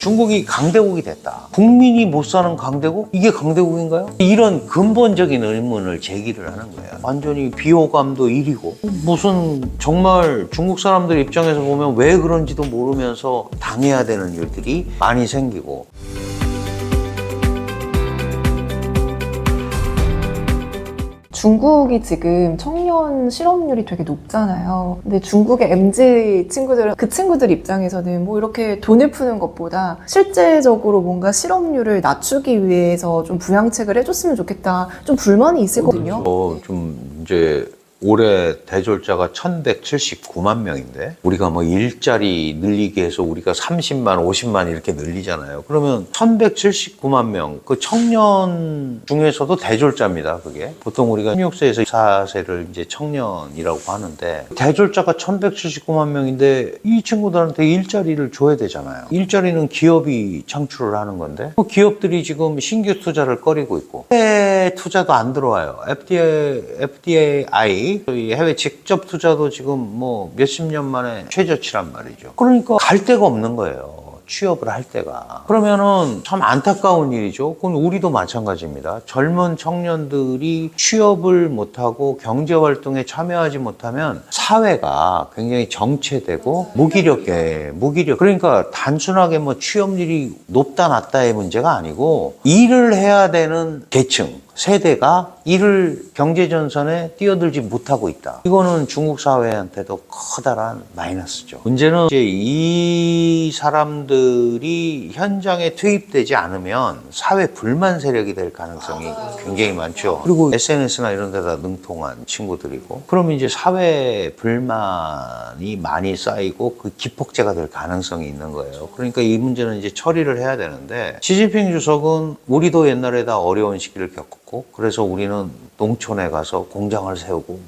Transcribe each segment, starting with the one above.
중국이 강대국이 됐다. 국민이 못 사는 강대국? 이게 강대국인가요? 이런 근본적인 의문을 제기를 하는 거예요. 완전히 비호감도 1이고 무슨 정말 중국 사람들 입장에서 보면 왜 그런지도 모르면서 당해야 되는 일들이 많이 생기고. 중국이 지금 청년 실업률이 되게 높잖아요. 근데 중국의 MZ 친구들은 그 친구들 입장에서는 뭐 이렇게 돈을 푸는 것보다 실제적으로 뭔가 실업률을 낮추기 위해서 좀 부양책을 해줬으면 좋겠다. 좀 불만이 있을 거거든요. 좀 이제 올해 대졸자가 1179만 명인데 우리가 뭐 일자리 늘리기 해서 우리가 30만, 50만 이렇게 늘리잖아요. 그러면 1179만 명, 그 청년 중에서도 대졸자입니다. 그게 보통 우리가 16세에서 24세를 이제 청년이라고 하는데 대졸자가 1179만 명인데 이 친구들한테 일자리를 줘야 되잖아요. 일자리는 기업이 창출을 하는 건데 기업들이 지금 신규 투자를 꺼리고 있고 해외 투자도 안 들어와요. FDI 저희 해외 직접 투자도 지금 뭐 몇십 년 만에 최저치란 말이죠. 그러니까 갈 데가 없는 거예요. 취업을 할 때가. 그러면은 참 안타까운 일이죠. 그건 우리도 마찬가지입니다. 젊은 청년들이 취업을 못하고 경제활동에 참여하지 못하면 사회가 굉장히 정체되고 무기력. 그러니까 단순하게 뭐 취업률이 높다 낮다의 문제가 아니고 일을 해야 되는 계층, 세대가 일을 경제전선에 뛰어들지 못하고 있다. 이거는 중국 사회한테도 커다란 마이너스죠. 문제는 이제 이 사람들이 현장에 투입되지 않으면 사회 불만 세력이 될 가능성이 굉장히 많죠. 그리고 SNS나 이런 데다 능통한 친구들이고 그러면 이제 사회 불만이 많이 쌓이고 그 기폭제가 될 가능성이 있는 거예요. 그러니까 이 문제는 이제 처리를 해야 되는데 시진핑 주석은 우리도 옛날에 다 어려운 시기를 겪었고 그래서 우리는 농촌에 가서 공장을 세우고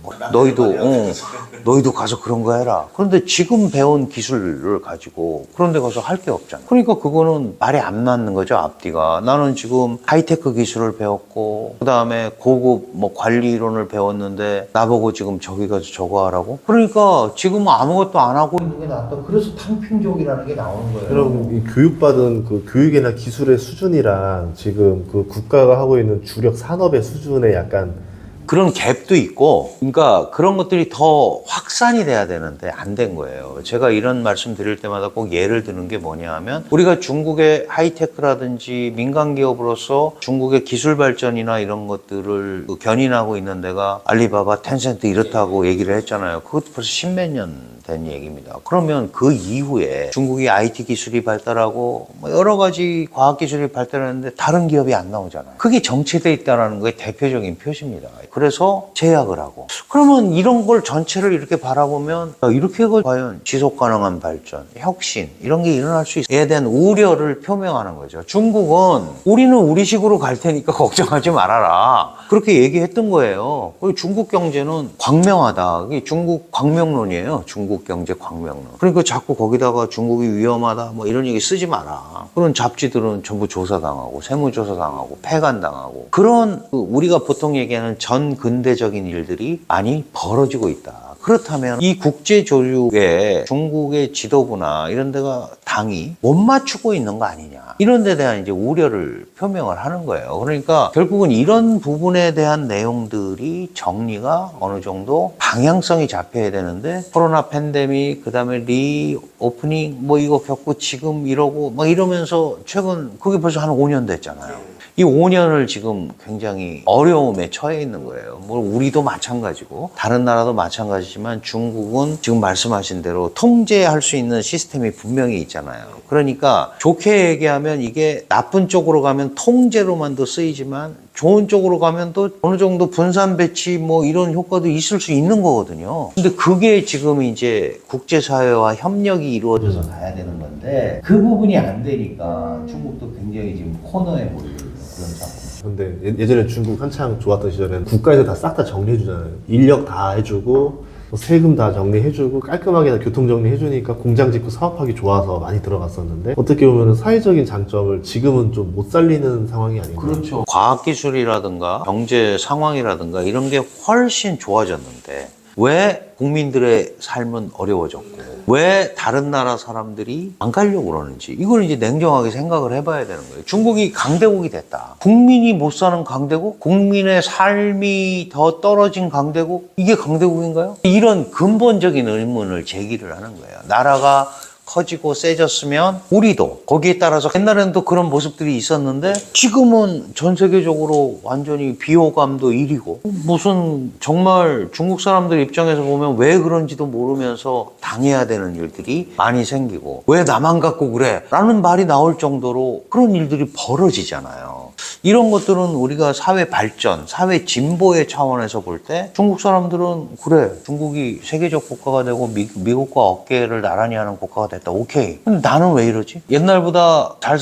너희도 가서 그런 거 해라. 그런데 지금 배운 기술을 가지고 그런 데 가서 할 게 없잖아. 그러니까 그거는 말이 안 맞는 거죠. 앞뒤가. 나는 지금 하이테크 기술을 배웠고 그다음에 고급 뭐 관리 이론을 배웠는데 나보고 지금 저기 가서 저거 하라고? 그러니까 지금 아무것도 안 하고 있는 게 낫다. 그래서 탕핑족이라는 게 나오는 거예요. 그럼 이 교육받은 그 교육이나 기술의 수준이랑 지금 그 국가가 하고 있는 주력 산업의 수준에 약간 그런 갭도 있고, 그러니까 그런 것들이 더 확산이 돼야 되는데 안 된 거예요. 제가 이런 말씀 드릴 때마다 꼭 예를 드는 게 뭐냐 하면 우리가 중국의 하이테크라든지 민간 기업으로서 중국의 기술 발전이나 이런 것들을 견인하고 있는 데가 알리바바, 텐센트 이렇다고 얘기를 했잖아요. 그것도 벌써 십몇 년 된 얘기입니다. 그러면 그 이후에 중국이 IT 기술이 발달하고 여러 가지 과학 기술이 발달했는데 다른 기업이 안 나오잖아요. 그게 정체돼 있다는 거의 대표적인 표시입니다. 그래서 제약을 하고 그러면 이런 걸 전체를 이렇게 바라보면 이렇게 과연 지속 가능한 발전, 혁신 이런 게 일어날 수 있어에 대한 우려를 표명하는 거죠. 중국은 우리는 우리식으로 갈 테니까 걱정하지 말아라. 그렇게 얘기했던 거예요. 그리고 중국 경제는 광명하다. 이게 중국 광명론이에요. 중국 경제 광명론. 그러니까 자꾸 거기다가 중국이 위험하다 뭐 이런 얘기 쓰지 마라. 그런 잡지들은 전부 조사당하고 세무조사당하고 폐간당하고 그런 우리가 보통 얘기하는 전근대적인 일들이 많이 벌어지고 있다. 그렇다면 이 국제 조직에 중국의 지도부나 이런 데가 당이 못 맞추고 있는 거 아니냐. 이런 데 대한 이제 우려를 표명을 하는 거예요. 그러니까 결국은 이런 부분에 대한 내용들이 정리가 어느 정도 방향성이 잡혀야 되는데 코로나 팬데믹, 그다음에 리오프닝 뭐 이거 겪고 지금 이러고 막 이러면서 최근 그게 벌써 한 5년 됐잖아요. 이 5년을 지금 굉장히 어려움에 처해 있는 거예요. 뭐 우리도 마찬가지고 다른 나라도 마찬가지지만 중국은 지금 말씀하신 대로 통제할 수 있는 시스템이 분명히 있잖아요. 그러니까 좋게 얘기하면 이게 나쁜 쪽으로 가면 통제로만도 쓰이지만 좋은 쪽으로 가면 또 어느 정도 분산 배치 뭐 이런 효과도 있을 수 있는 거거든요. 근데 그게 지금 이제 국제사회와 협력이 이루어져서 가야 되는 건데 그 부분이 안 되니까 중국도 굉장히 지금 코너에 몰리는 그런 상황. 근데 예전에 중국 한창 좋았던 시절에는 국가에서 다 싹 다 정리해주잖아요. 인력 다 해주고 세금 다 정리해주고 깔끔하게 다 교통 정리해주니까 공장 짓고 사업하기 좋아서 많이 들어갔었는데 어떻게 보면 사회적인 장점을 지금은 좀 못 살리는 상황이 아닌가. 그렇죠. 과학기술이라든가 경제 상황이라든가 이런 게 훨씬 좋아졌는데 왜 국민들의 삶은 어려워졌고 왜 다른 나라 사람들이 안 가려고 그러는지 이걸 이제 냉정하게 생각을 해봐야 되는 거예요. 중국이 강대국이 됐다. 국민이 못 사는 강대국? 국민의 삶이 더 떨어진 강대국? 이게 강대국인가요? 이런 근본적인 의문을 제기를 하는 거예요. 나라가 커지고 세졌으면 우리도 거기에 따라서 옛날에는 또 그런 모습들이 있었는데 지금은 전 세계적으로 완전히 비호감도 1위고 무슨 정말 중국 사람들 입장에서 보면 왜 그런지도 모르면서 당해야 되는 일들이 많이 생기고 왜 나만 갖고 그래? 라는 말이 나올 정도로 그런 일들이 벌어지잖아요. 이런 것들은 우리가 사회 발전, 사회 진보의 차원에서 볼 때 중국 사람들은 그래 중국이 세계적 국가가 되고 미국과 어깨를 나란히 하는 국가가 됐다. 오케이. 근데 나는 왜 이러지? 옛날보다 잘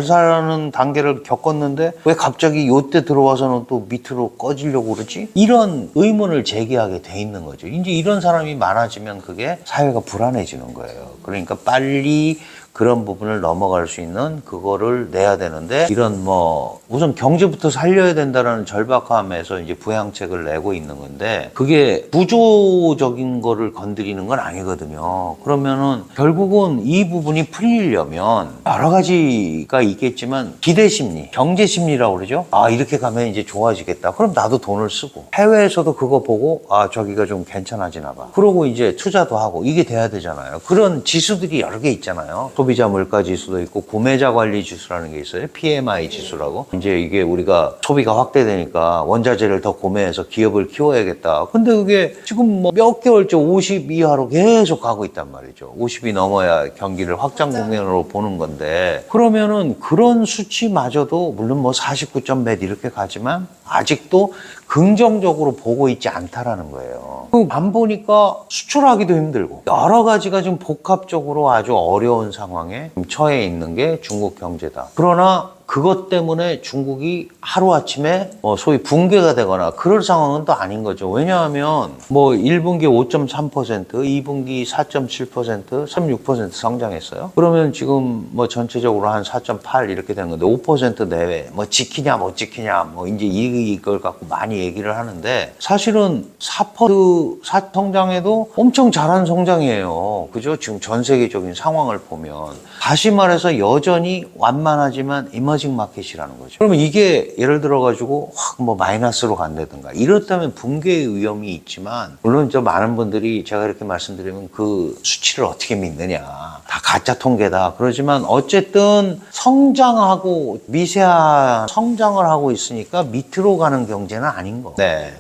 사는 단계를 겪었는데 왜 갑자기 요때 들어와서는 또 밑으로 꺼지려고 그러지? 이런 의문을 제기하게 돼 있는 거죠. 이제 이런 사람이 많아지면 그게 사회가 불안해지는 거예요. 그러니까 빨리 그런 부분을 넘어갈 수 있는 그거를 내야 되는데 이런 뭐 우선 경제부터 살려야 된다라는 절박함에서 이제 부양책을 내고 있는 건데 그게 구조적인 거를 건드리는 건 아니거든요. 그러면은 결국은 이 부분이 풀리려면 여러 가지가 있겠지만 기대 심리, 경제 심리라고 그러죠. 아 이렇게 가면 이제 좋아지겠다. 그럼 나도 돈을 쓰고 해외에서도 그거 보고 아 저기가 좀 괜찮아지나 봐. 그러고 이제 투자도 하고 이게 돼야 되잖아요. 그런 지수들이 여러 개 있잖아요. 소비자 물가 지수도 있고 구매자 관리 지수라는 게 있어요. PMI 지수라고. 이제 이게 우리가 소비가 확대되니까 원자재를 더 구매해서 기업을 키워야겠다. 근데 그게 지금 뭐 몇 개월째 50 이하로 계속 가고 있단 말이죠. 50이 넘어야 경기를 확장 국면으로 보는 건데 그러면은 그런 수치마저도 물론 뭐 49점 몇 이렇게 가지만 아직도 긍정적으로 보고 있지 않다라는 거예요. 안 보니까 수출하기도 힘들고 여러 가지가 지금 복합적으로 아주 어려운 상황에 처해 있는 게 중국 경제다. 그러나 그것 때문에 중국이 하루아침에 소위 붕괴가 되거나 그럴 상황은 또 아닌 거죠. 왜냐하면 뭐 1분기 5.3%, 2분기 4.7%, 3.6% 성장했어요. 그러면 지금 뭐 전체적으로 한 4.8 이렇게 되는 건데 5% 내외 뭐 지키냐 못 지키냐 뭐 이제 이걸 갖고 많이 얘기를 하는데 사실은 4% 성장해도 엄청 잘한 성장이에요. 그죠? 지금 전 세계적인 상황을 보면 다시 말해서 여전히 완만하지만 이머징 마켓이라는 거죠. 그러면 이게 예를 들어 가지고 확 뭐 마이너스로 간다든가 이렇다면 붕괴의 위험이 있지만 물론 저 많은 분들이 제가 이렇게 말씀드리면 그 수치를 어떻게 믿느냐 다 가짜 통계다 그러지만 어쨌든 성장하고 미세한 성장을 하고 있으니까 밑으로 가는 경제는 아닌 거. 네.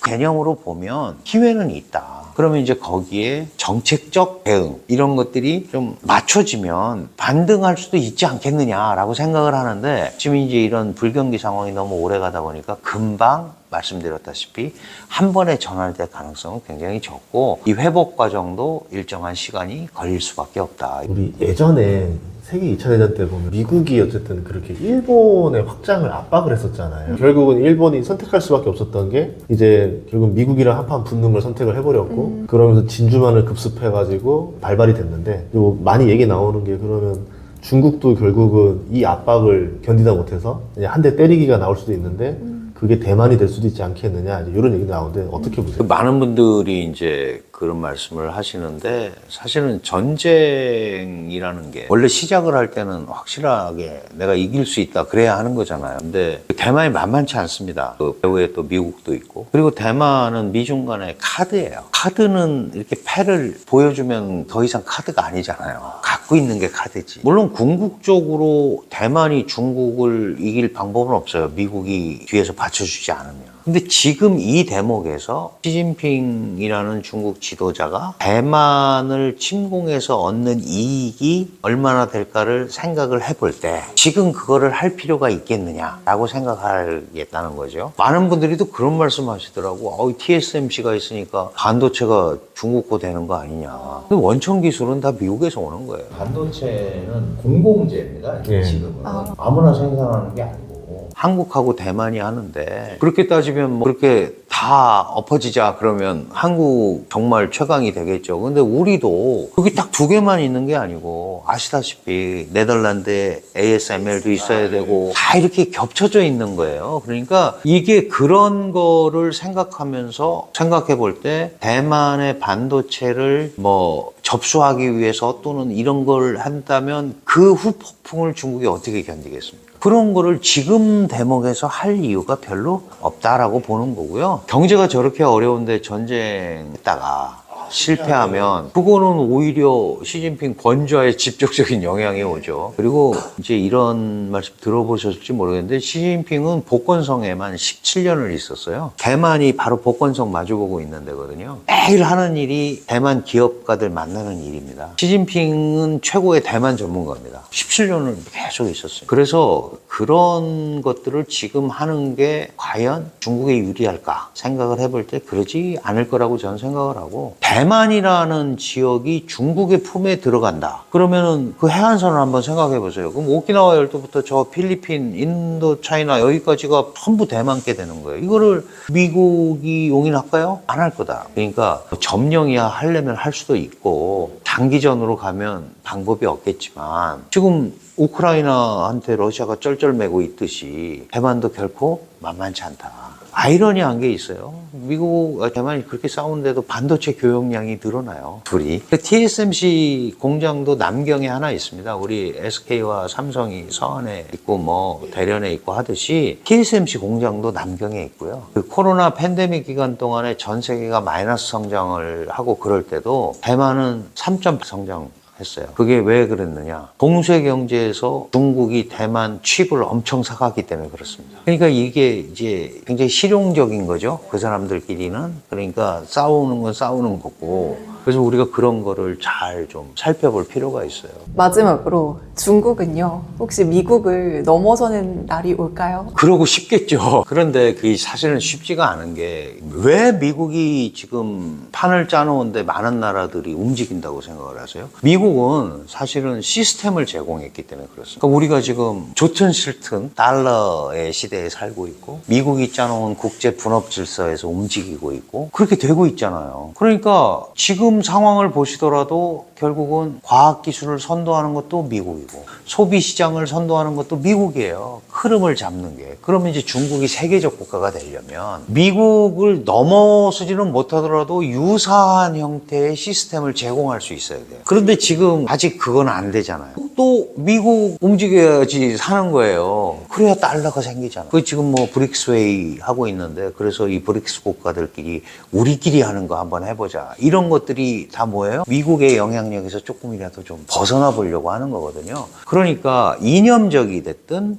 개념으로 보면 기회는 있다. 그러면 이제 거기에 정책적 대응 이런 것들이 좀 맞춰지면 반등할 수도 있지 않겠느냐라고 생각을 하는데 지금 이제 이런 불경기 상황이 너무 오래 가다 보니까 금방 말씀드렸다시피 한 번에 전환될 가능성은 굉장히 적고 이 회복 과정도 일정한 시간이 걸릴 수밖에 없다. 우리 예전에 세계 2차 대전 때 보면 미국이 어쨌든 그렇게 일본의 확장을 압박을 했었잖아요. 결국은 일본이 선택할 수밖에 없었던 게 이제 결국 미국이랑 한판 붙는 걸 선택을 해버렸고 그러면서 진주만을 급습해가지고 발발이 됐는데 그리고 많이 얘기 나오는 게 그러면 중국도 결국은 이 압박을 견디다 못해서 한 대 때리기가 나올 수도 있는데 그게 대만이 될 수도 있지 않겠느냐 이제 이런 얘기도 나오는데 어떻게 보세요? 많은 분들이 이제 그런 말씀을 하시는데 사실은 전쟁이라는 게 원래 시작을 할 때는 확실하게 내가 이길 수 있다 그래야 하는 거잖아요. 근데 대만이 만만치 않습니다. 그 배후에 또 미국도 있고 그리고 대만은 미중 간의 카드예요. 카드는 이렇게 패를 보여주면 더 이상 카드가 아니잖아요. 갖고 있는 게 카드지. 물론 궁극적으로 대만이 중국을 이길 방법은 없어요. 미국이 뒤에서 받쳐주지 않으면. 근데 지금 이 대목에서 시진핑이라는 중국 지도자가 대만을 침공해서 얻는 이익이 얼마나 될까를 생각을 해볼 때 지금 그거를 할 필요가 있겠느냐라고 생각하겠다는 거죠. 많은 분들이 또 그런 말씀 하시더라고. TSMC가 있으니까 반도체가 중국 거 되는 거 아니냐. 근데 원천 기술은 다 미국에서 오는 거예요. 반도체는 공공재입니다. 예. 지금은 아무나 생산하는 게 아니고 한국하고 대만이 하는데 그렇게 따지면 뭐 그렇게 다 엎어지자 그러면 한국 정말 최강이 되겠죠. 근데 우리도 그게 딱 두 개만 있는 게 아니고 아시다시피 네덜란드에 ASML도 있어야 되고 다 이렇게 겹쳐져 있는 거예요. 그러니까 이게 그런 거를 생각해 볼 때 대만의 반도체를 뭐 접수하기 위해서 또는 이런 걸 한다면 그 후폭풍을 중국이 어떻게 견디겠습니까? 그런 거를 지금 대목에서 할 이유가 별로 없다라고 보는 거고요. 경제가 저렇게 어려운데 전쟁했다가 실패하면 그거는 오히려 시진핑 권좌에 직접적인 영향이 오죠. 그리고 이제 이런 말씀 들어보셨을지 모르겠는데 시진핑은 복건성에만 17년을 있었어요. 대만이 바로 복건성 마주보고 있는 데거든요. 매일 하는 일이 대만 기업가들 만나는 일입니다. 시진핑은 최고의 대만 전문가입니다. 17년을 계속 있었어요. 그래서 그런 것들을 지금 하는 게 과연 중국에 유리할까 생각을 해볼 때 그러지 않을 거라고 저는 생각을 하고 대만이라는 지역이 중국의 품에 들어간다. 그러면은 그 해안선을 한번 생각해 보세요. 그럼 오키나와 열도부터 저 필리핀, 인도, 차이나 여기까지가 전부 대만께 되는 거예요. 이거를 미국이 용인할까요? 안 할 거다. 그러니까 점령이야 하려면 할 수도 있고 단기전으로 가면 방법이 없겠지만 지금 우크라이나한테 러시아가 쩔쩔매고 있듯이 대만도 결코 만만치 않다. 아이러니한 게 있어요. 미국, 대만이 그렇게 싸우는데도 반도체 교역량이 늘어나요. 둘이. TSMC 공장도 남경에 하나 있습니다. 우리 SK와 삼성이 서안에 있고 뭐 대련에 있고 하듯이 TSMC 공장도 남경에 있고요. 그 코로나 팬데믹 기간 동안에 전 세계가 마이너스 성장을 하고 그럴 때도 대만은 3점 성장 했어요. 그게 왜 그랬느냐? 동세 경제에서 중국이 대만 칩을 엄청 사갔기 때문에 그렇습니다. 그러니까 이게 이제 굉장히 실용적인 거죠. 그 사람들끼리는. 그러니까 싸우는 건 싸우는 거고. 그래서 우리가 그런 거를 잘 좀 살펴볼 필요가 있어요. 마지막으로 중국은요, 혹시 미국을 넘어서는 날이 올까요? 그러고 싶겠죠. 그런데 그게 사실은 쉽지가 않은 게 왜 미국이 지금 판을 짜놓은데 많은 나라들이 움직인다고 생각을 하세요? 미국은 사실은 시스템을 제공했기 때문에 그렇습니다. 그러니까 우리가 지금 좋든 싫든 달러의 시대에 살고 있고 미국이 짜놓은 국제 분업 질서에서 움직이고 있고 그렇게 되고 있잖아요. 그러니까 지금 상황을 보시더라도 결국은 과학기술을 선도하는 것도 미국이고 소비시장을 선도하는 것도 미국이에요. 흐름을 잡는 게. 그러면 이제 중국이 세계적 국가가 되려면 미국을 넘어서지는 못하더라도 유사한 형태의 시스템을 제공할 수 있어야 돼요. 그런데 지금 아직 그건 안 되잖아요. 또 미국 움직여야지 사는 거예요. 그래야 달러가 생기잖아요. 그 지금 뭐 브릭스웨이 하고 있는데 그래서 이 브릭스 국가들끼리 우리끼리 하는 거 한번 해보자. 이런 것들이 다 뭐예요? 미국의 영향력에서 조금이라도 좀 벗어나 보려고 하는 거거든요. 그러니까 이념적이 됐든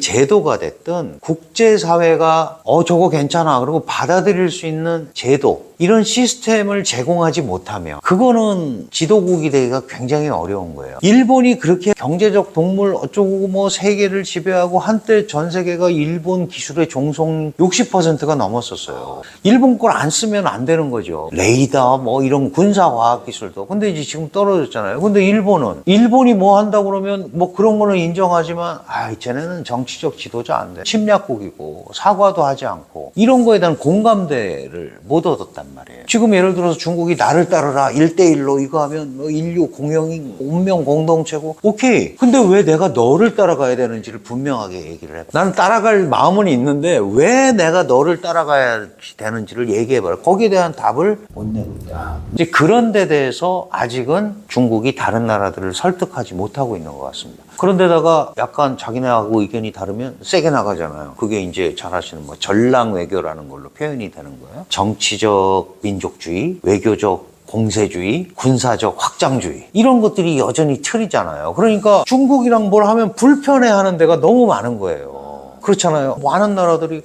제도가 됐든 국제사회가 저거 괜찮아 그리고 받아들일 수 있는 제도 이런 시스템을 제공하지 못하면 그거는 지도국이 되기가 굉장히 어려운 거예요. 일본이 그렇게 경제적 동물 어쩌고 뭐 세계를 지배하고 한때 전 세계가 일본 기술의 종속 60%가 넘었었어요. 일본 걸 안 쓰면 안 되는 거죠. 레이더 뭐 이런 군사과학 기술도. 근데 이제 지금 떨어졌잖아요. 근데 일본이 뭐 한다고 그러면 뭐 그런 거는 인정하지만 쟤네는 정치적 지도자 안 돼. 침략국이고 사과도 하지 않고 이런 거에 대한 공감대를 못 얻었다. 말이에요. 지금 예를 들어서 중국이 나를 따르라 1대1로 이거 하면 뭐 인류 공영이 운명 공동체고 오케이. 근데 왜 내가 너를 따라가야 되는지를 분명하게 얘기를 해봐. 나는 따라갈 마음은 있는데 왜 내가 너를 따라가야 되는지를 얘기해봐라. 거기에 대한 답을 못 내고 있다. 이제 그런 데 대해서 아직은 중국이 다른 나라들을 설득하지 못하고 있는 것 같습니다. 그런데다가 약간 자기네하고 의견이 다르면 세게 나가잖아요. 그게 이제 잘 아시는 뭐 전랑 외교라는 걸로 표현이 되는 거예요. 정치적 민족주의, 외교적 공세주의, 군사적 확장주의 이런 것들이 여전히 틀이잖아요. 그러니까 중국이랑 뭘 하면 불편해하는 데가 너무 많은 거예요. 그렇잖아요. 많은 나라들이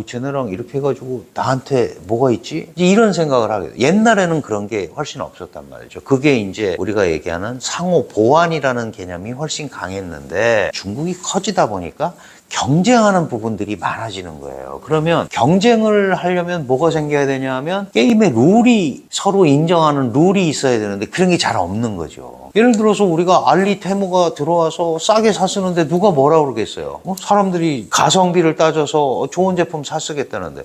쟤네랑 이렇게 해가지고 나한테 뭐가 있지? 이제 이런 생각을 하게 돼요. 옛날에는 그런 게 훨씬 없었단 말이죠. 그게 이제 우리가 얘기하는 상호 보완이라는 개념이 훨씬 강했는데 중국이 커지다 보니까 경쟁하는 부분들이 많아지는 거예요. 그러면 경쟁을 하려면 뭐가 생겨야 되냐 하면 게임의 룰이 서로 인정하는 룰이 있어야 되는데 그런 게 잘 없는 거죠. 예를 들어서 우리가 알리 테무가 들어와서 싸게 샀쓰는데 누가 뭐라 그러겠어요? 사람들이 가성비를 따져서 좋은 제품 샀쓰겠다는데.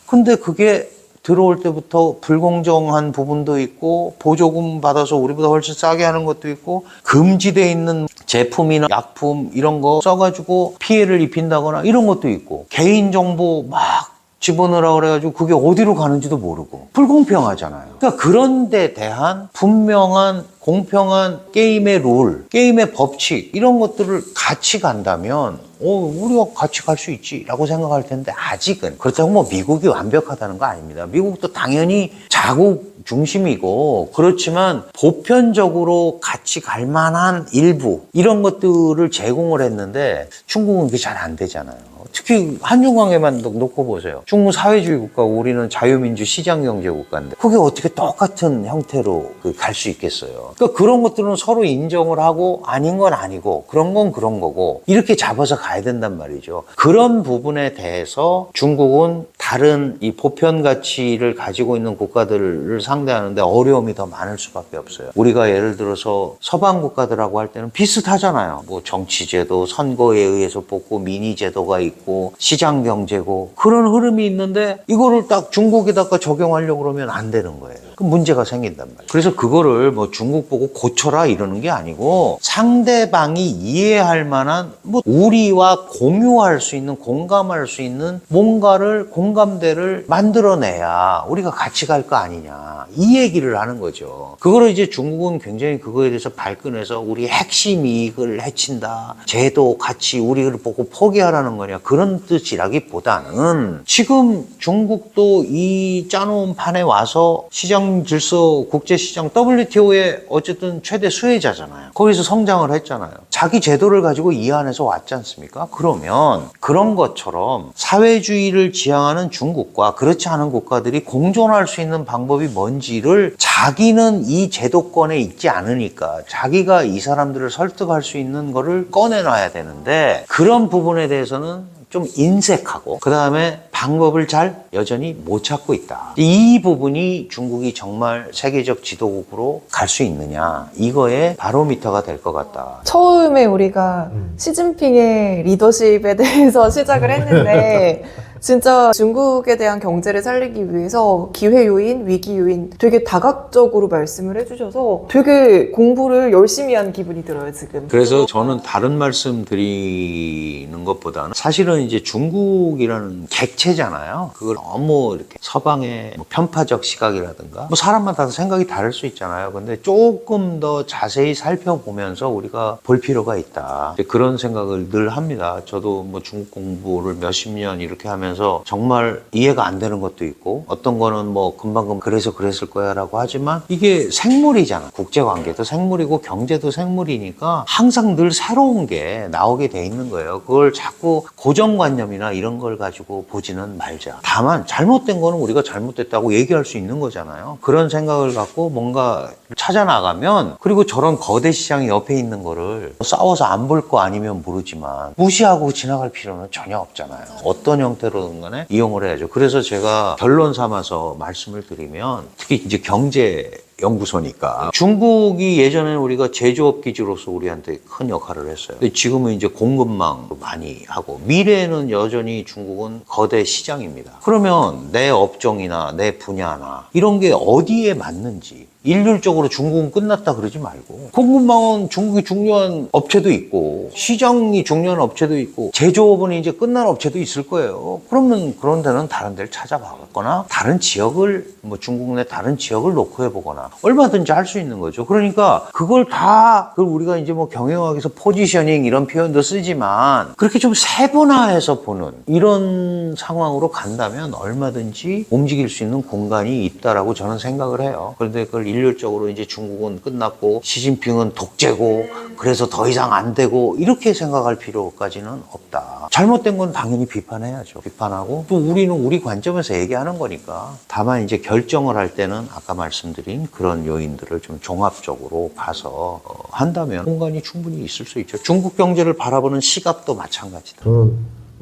근데 그게 들어올 때부터 불공정한 부분도 있고 보조금 받아서 우리보다 훨씬 싸게 하는 것도 있고 금지되어 있는 제품이나 약품 이런 거 써가지고 피해를 입힌다거나 이런 것도 있고 개인정보 막 집어넣으라 그래가지고 그게 어디로 가는지도 모르고 불공평하잖아요. 그러니까 그런 데 대한 분명한 공평한 게임의 룰, 게임의 법칙 이런 것들을 같이 간다면 우리가 같이 갈 수 있지 라고 생각할 텐데 아직은 그렇다고 뭐 미국이 완벽하다는 거 아닙니다. 미국도 당연히 자국 중심이고 그렇지만 보편적으로 같이 갈 만한 일부 이런 것들을 제공을 했는데 중국은 그게 잘 안 되잖아요. 특히 한중관계만 놓고 보세요. 중국 사회주의 국가고 우리는 자유민주 시장경제 국가인데 그게 어떻게 똑같은 형태로 갈 수 있겠어요. 그러니까 그런 것들은 서로 인정을 하고 아닌 건 아니고 그런 건 그런 거고 이렇게 잡아서 가야 된단 말이죠. 그런 부분에 대해서 중국은 다른 이 보편 가치를 가지고 있는 국가들을 상대하는데 어려움이 더 많을 수밖에 없어요. 우리가 예를 들어서 서방 국가들하고 할 때는 비슷하잖아요. 뭐 정치제도, 선거에 의해서 뽑고 민의제도가 있고 시장경제고 그런 흐름이 있는데 이거를 딱 중국에다가 적용하려고 그러면 안 되는 거예요. 그럼 문제가 생긴단 말이에요. 그래서 그거를 뭐 중국 보고 고쳐라 이러는 게 아니고 상대방이 이해할 만한 뭐 우리와 공유할 수 있는 공감할 수 있는 뭔가를 공감대를 만들어내야 우리가 같이 갈 거 아니냐 이 얘기를 하는 거죠. 그거를 이제 중국은 굉장히 그거에 대해서 발끈해서 우리 핵심 이익을 해친다. 제도 가치 우리를 보고 포기하라는 거냐 그런 뜻이라기보다는 지금 중국도 이 짜놓은 판에 와서 시장 질서 국제시장 WTO의 어쨌든 최대 수혜자잖아요. 거기서 성장을 했잖아요. 자기 제도를 가지고 이 안에서 왔지 않습니까? 그러면 그런 것처럼 사회주의를 지향하는 중국과 그렇지 않은 국가들이 공존할 수 있는 방법이 뭔지를 자기는 이 제도권에 있지 않으니까 자기가 이 사람들을 설득할 수 있는 거를 꺼내놔야 되는데 그런 부분에 대해서는 좀 인색하고 그 다음에 방법을 잘 여전히 못 찾고 있다. 이 부분이 중국이 정말 세계적 지도국으로 갈 수 있느냐 이거의 바로미터가 될 것 같다. 처음에 우리가 시진핑의 리더십에 대해서 시작을 했는데 진짜 중국에 대한 경제를 살리기 위해서 기회 요인, 위기 요인 되게 다각적으로 말씀을 해주셔서 되게 공부를 열심히 한 기분이 들어요, 지금. 그래서 저는 다른 말씀 드리는 것보다는 사실은 이제 중국이라는 객체잖아요. 그걸 너무 이렇게 서방의 뭐 편파적 시각이라든가 뭐 사람마다 생각이 다를 수 있잖아요. 근데 조금 더 자세히 살펴보면서 우리가 볼 필요가 있다. 그런 생각을 늘 합니다. 저도 뭐 중국 공부를 몇십 년 이렇게 하면서 정말 이해가 안 되는 것도 있고 어떤 거는 뭐 금방 그래서 그랬을 거야 라고 하지만 이게 생물이잖아. 국제관계도 생물이고 경제도 생물이니까 항상 늘 새로운 게 나오게 돼 있는 거예요. 그걸 자꾸 고정관념이나 이런 걸 가지고 보지는 말자. 다만 잘못된 거는 우리가 잘못됐다고 얘기할 수 있는 거잖아요. 그런 생각을 갖고 뭔가 찾아나가면 그리고 저런 거대 시장이 옆에 있는 거를 싸워서 안 볼 거 아니면 모르지만 무시하고 지나갈 필요는 전혀 없잖아요. 어떤 형태로든 간에 이용을 해야죠. 그래서 제가 결론 삼아서 말씀을 드리면 특히 이제 경제 연구소니까 중국이 예전에는 우리가 제조업 기지로서 우리한테 큰 역할을 했어요. 근데 지금은 이제 공급망도 많이 하고 미래에는 여전히 중국은 거대 시장입니다. 그러면 내 업종이나 내 분야나 이런 게 어디에 맞는지 일률적으로 중국은 끝났다 그러지 말고 공급망은 중국이 중요한 업체도 있고 시장이 중요한 업체도 있고 제조업은 이제 끝난 업체도 있을 거예요. 그러면 그런 데는 다른 데를 찾아가거나 다른 지역을 뭐 중국 내 다른 지역을 놓고 해보거나 얼마든지 할 수 있는 거죠. 그러니까 그걸 다 우리가 이제 뭐 경영학에서 포지셔닝 이런 표현도 쓰지만 그렇게 좀 세분화해서 보는 이런 상황으로 간다면 얼마든지 움직일 수 있는 공간이 있다라고 저는 생각을 해요. 그런데 그걸 일률적으로 이제 중국은 끝났고 시진핑은 독재고 그래서 더 이상 안 되고 이렇게 생각할 필요까지는 없다. 잘못된 건 당연히 비판해야죠. 비판하고 또 우리는 우리 관점에서 얘기하는 거니까 다만 이제 결정을 할 때는 아까 말씀드린 그런 요인들을 좀 종합적으로 봐서 한다면 공간이 충분히 있을 수 있죠. 중국 경제를 바라보는 시각도 마찬가지다. 저는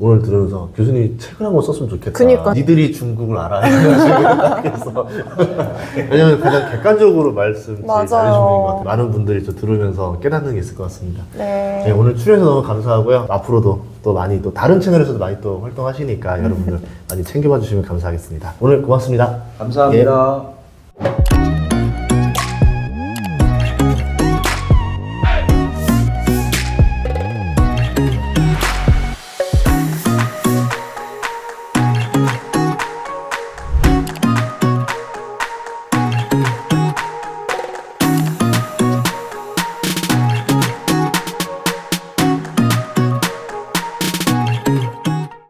오늘 들으면서 교수님이 책을 한 권 썼으면 좋겠다. 그니까. 니들이 중국을 알아. 그래서 왜냐면 가장 객관적으로 말씀 맞아요. 잘해주시는 것 같아요. 많은 분들이 저 들으면서 깨닫는 게 있을 것 같습니다. 네. 네, 오늘 출연해서 너무 감사하고요. 앞으로도 또 많이 또 다른 채널에서도 많이 또 활동하시니까 여러분들 많이 챙겨봐 주시면 감사하겠습니다. 오늘 고맙습니다. 감사합니다. 예.